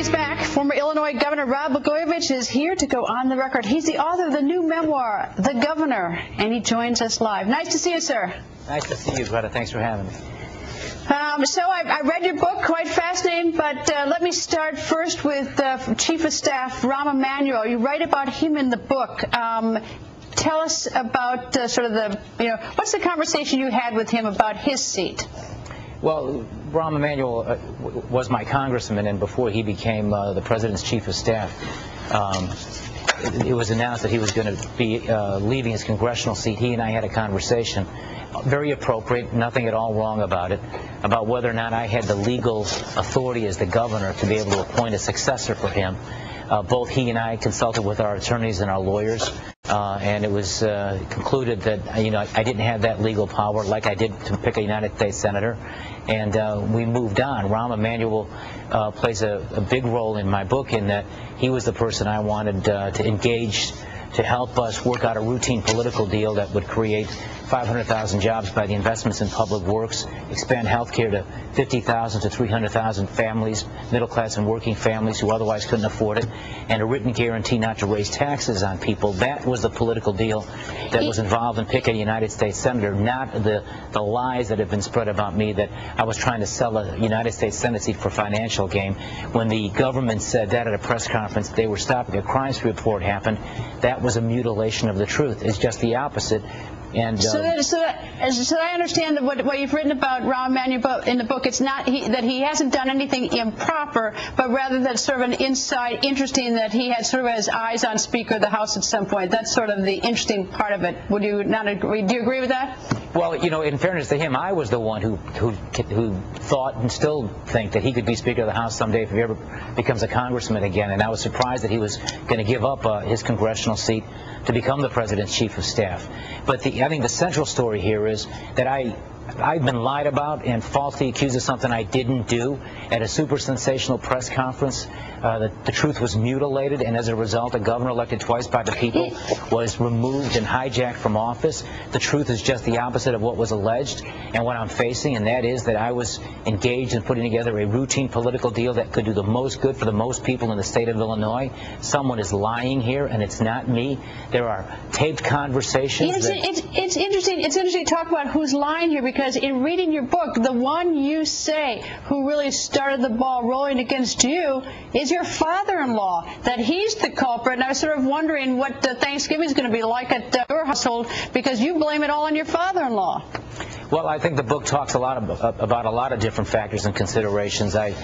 he's back. Former Illinois Governor Rod Blagojevich is here to go on the record. He's the author of the new memoir, The Governor, and he joins us live. Nice to see you, sir. Nice to see you, Greta. Thanks for having me. So I read your book, quite fascinating, but let me start first with Chief of Staff Rahm Emanuel. You write about him in the book. Tell us about sort of the, what's the conversation you had with him about his seat? Well, Rahm Emanuel was my congressman, and before he became the president's chief of staff, it was announced that he was going to be leaving his congressional seat. He and I had a conversation, very appropriate, nothing at all wrong about it, about whether or not I had the legal authority as the governor to be able to appoint a successor for him. Both he and I consulted with our attorneys and our lawyers, and it was concluded that I didn't have that legal power like I did to pick a United States senator, and we moved on. Rahm Emanuel plays a big role in my book in that he was the person I wanted to engage to help us work out a routine political deal that would create 500,000 jobs by the investments in public works, expand health care to 50,000 to 300,000 families, middle class and working families who otherwise couldn't afford it, and a written guarantee not to raise taxes on people. That was the political deal that was involved in picking a United States senator, not the lies that have been spread about me that I was trying to sell a United States Senate seat for financial gain. When the government said that at a press conference, they were stopping a crimes report happened. That was a mutilation of the truth. It's just the opposite. And so I understand that what you've written about Rahm Emanuel in the book, it's not that he hasn't done anything improper, but rather that sort of an inside interesting that he had sort of his eyes on Speaker of the House at some point. That's sort of the interesting part of it. Would you not agree? Do you agree with that? Well, in fairness to him, I was the one who thought and still think that he could be Speaker of the House someday if he ever becomes a congressman again. And I was surprised that he was going to give up his congressional seat to become the president's chief of staff. But I think the central story here is that I've been lied about and falsely accused of something I didn't do at a super sensational press conference. The truth was mutilated, and as a result, a governor elected twice by the people was removed and hijacked from office. The truth is just the opposite of what was alleged and what I'm facing, and that is that I was engaged in putting together a routine political deal that could do the most good for the most people in the state of Illinois. Someone is lying here, and it's not me. There are taped conversations. It's interesting. It's interesting to talk about who's lying here, because in reading your book, the one you say who really started the ball rolling against you is your father-in-law, that he's the culprit. And I was sort of wondering what Thanksgiving is going to be like at your household, because you blame it all on your father-in-law. Well, I think the book talks a lot about a lot of different factors and considerations. I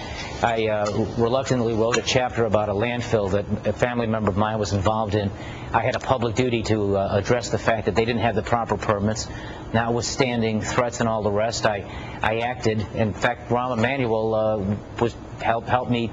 reluctantly wrote a chapter about a landfill that a family member of mine was involved in. I had a public duty to address the fact that they didn't have the proper permits, notwithstanding threats and all the rest. I acted. In fact, Rahm Emanuel helped me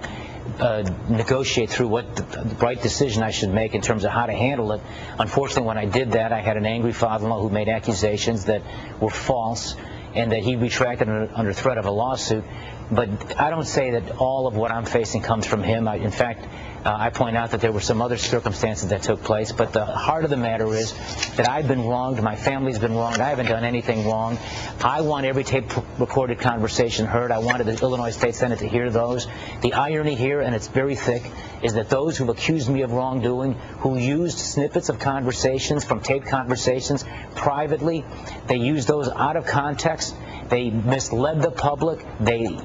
negotiate through what the right decision I should make in terms of how to handle it. Unfortunately, when I did that, I had an angry father-in-law who made accusations that were false and that he retracted under threat of a lawsuit. But I don't say that all of what I'm facing comes from him. In fact, I point out that there were some other circumstances that took place, but the heart of the matter is that I've been wronged, my family's been wronged, I haven't done anything wrong. I want every tape-recorded conversation heard. I wanted the Illinois State Senate to hear those. The irony here, and it's very thick, is that those who've accused me of wrongdoing, who used snippets of conversations from taped conversations privately, they used those out of context. They misled the public. They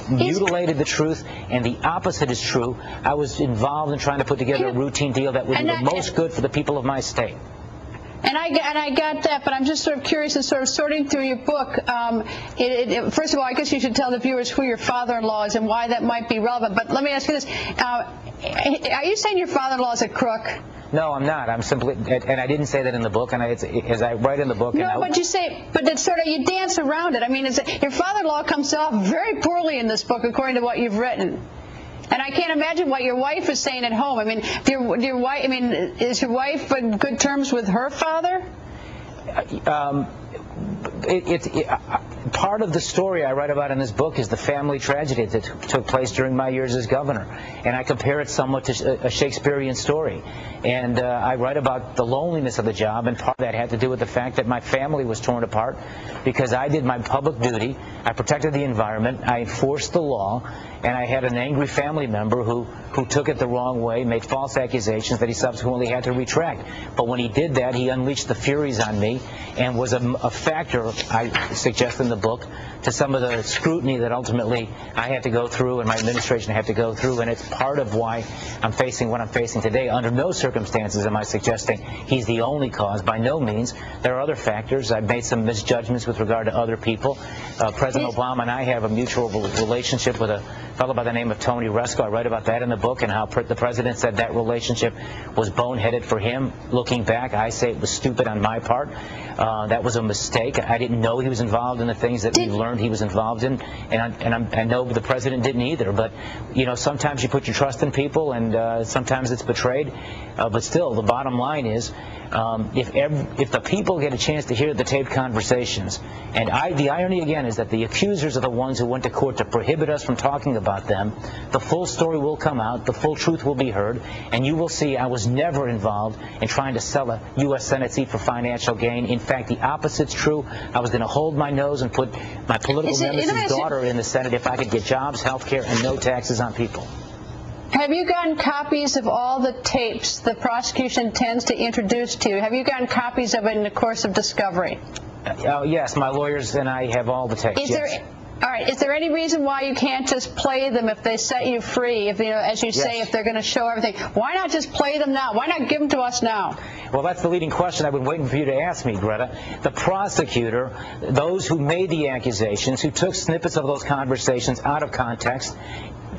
mutilated the truth, and the opposite is true. I was involved in trying to put together a routine deal that would do the most good for the people of my state. And I got that, but I'm just sort of curious and sort of sorting through your book. First of all, I guess you should tell the viewers who your father-in-law is and why that might be relevant. But let me ask you this. Are you saying your father-in-law is a crook? No, I'm not. I'm simply, and I didn't say that in the book, and as I write in the book. No, but you say, but it's sort of, you dance around it. I mean, your father-in-law comes off very poorly in this book, according to what you've written. And I can't imagine what your wife is saying at home. I mean, your wife. I mean, is your wife in good terms with her father? part of the story I write about in this book is the family tragedy that took place during my years as governor, and I compare it somewhat to a Shakespearean story. And I write about the loneliness of the job, and part of that had to do with the fact that my family was torn apart because I did my public duty. I protected the environment, I enforced the law, and I had an angry family member who took it the wrong way, made false accusations that he subsequently had to retract. But when he did that, he unleashed the furies on me and was a factor, I suggest in the book, to some of the scrutiny that ultimately I had to go through and my administration had to go through, and it's part of why I'm facing what I'm facing today. Under no circumstances am I suggesting he's the only cause. By no means. There are other factors. I've made some misjudgments with regard to other people. President Obama and I have a mutual relationship with a fellow by the name of Tony Resco. I write about that in the book and how the president said that relationship was boneheaded for him. Looking back, I say it was stupid on my part. That was a mistake. I didn't know he was involved in the things that we've learned he was involved in, and I know the president didn't either. But, you know, sometimes you put your trust in people, and sometimes it's betrayed. But still, the bottom line is, if the people get a chance to hear the taped conversations, and the irony again is that the accusers are the ones who went to court to prohibit us from talking about them, the full story will come out, the full truth will be heard, and you will see I was never involved in trying to sell a U.S. Senate seat for financial gain. In fact, the opposite's true. I was going to hold my nose and put my political nemesis' daughter in the Senate if I could get jobs, health care, and no taxes on people. Have you gotten copies of all the tapes the prosecution tends to introduce to you? Have you gotten copies of it in the course of discovery? Yes, my lawyers and I have all the tapes. All right. Is there any reason why you can't just play them if they set you free? If, you know, as you say, if they're going to show everything, why not just play them now? Why not give them to us now? Well, that's the leading question I've been waiting for you to ask me, Greta. The prosecutor, those who made the accusations, who took snippets of those conversations out of context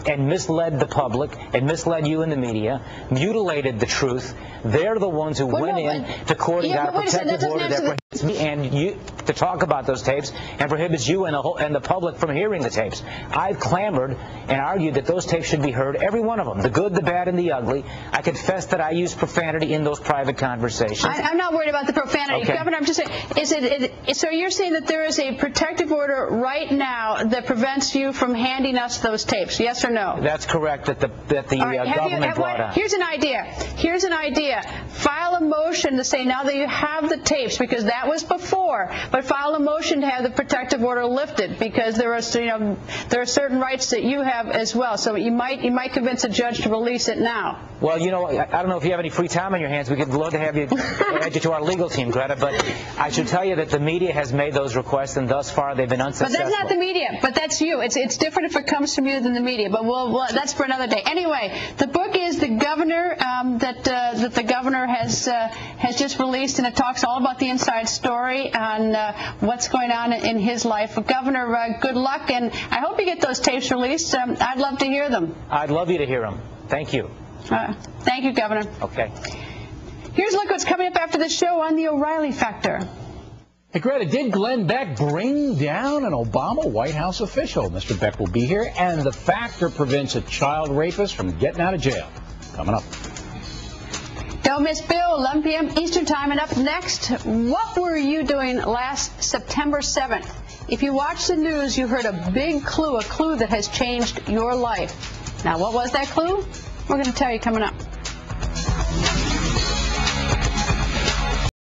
and misled the public and misled you in the media, mutilated the truth. They're the ones who went in to court and got a protective order that prohibits me and you to talk about those tapes and prohibits you and the public from hearing the tapes. I've clamored and argued that those tapes should be heard, every one of them, the good, the bad, and the ugly. I confess that I used profanity in those private conversations. I'm not worried about the profanity. Okay. Governor, I'm just saying, so you're saying that there is a protective order right now that prevents you from handing us those tapes, yes or no? That's correct, that the government brought out. Here's an idea. Here's an idea. File a motion to say now that you have the tapes, because that was before, but file a motion to have the protective order lifted, because there are certain rights that you have as well. So you might convince a judge to release it now. Well, you know, I don't know if you have any free time on your hands. We could love to have you add you to our legal team, Greta, but I should tell you that the media has made those requests, and thus far they've been unsuccessful. But that's not the media. But that's you. It's different if it comes from you than the media. But that's for another day. Anyway, the book is The Governor, that the governor has just released, and it talks all about the inside story on what's going on in his life. Governor, good luck, and I hope you get those tapes released. I'd love to hear them. I'd love you to hear them. Thank you. Thank you, Governor. Okay. Here's a look what's coming up after the show on the O'Reilly Factor. Hey, Greta, did Glenn Beck bring down an Obama White House official? Mr. Beck will be here, and the Factor prevents a child rapist from getting out of jail. Coming up. Don't miss Bill, 11 p.m. Eastern Time. And up next, what were you doing last September 7th? If you watched the news, you heard a big clue, a clue that has changed your life. Now, what was that clue? We're going to tell you coming up.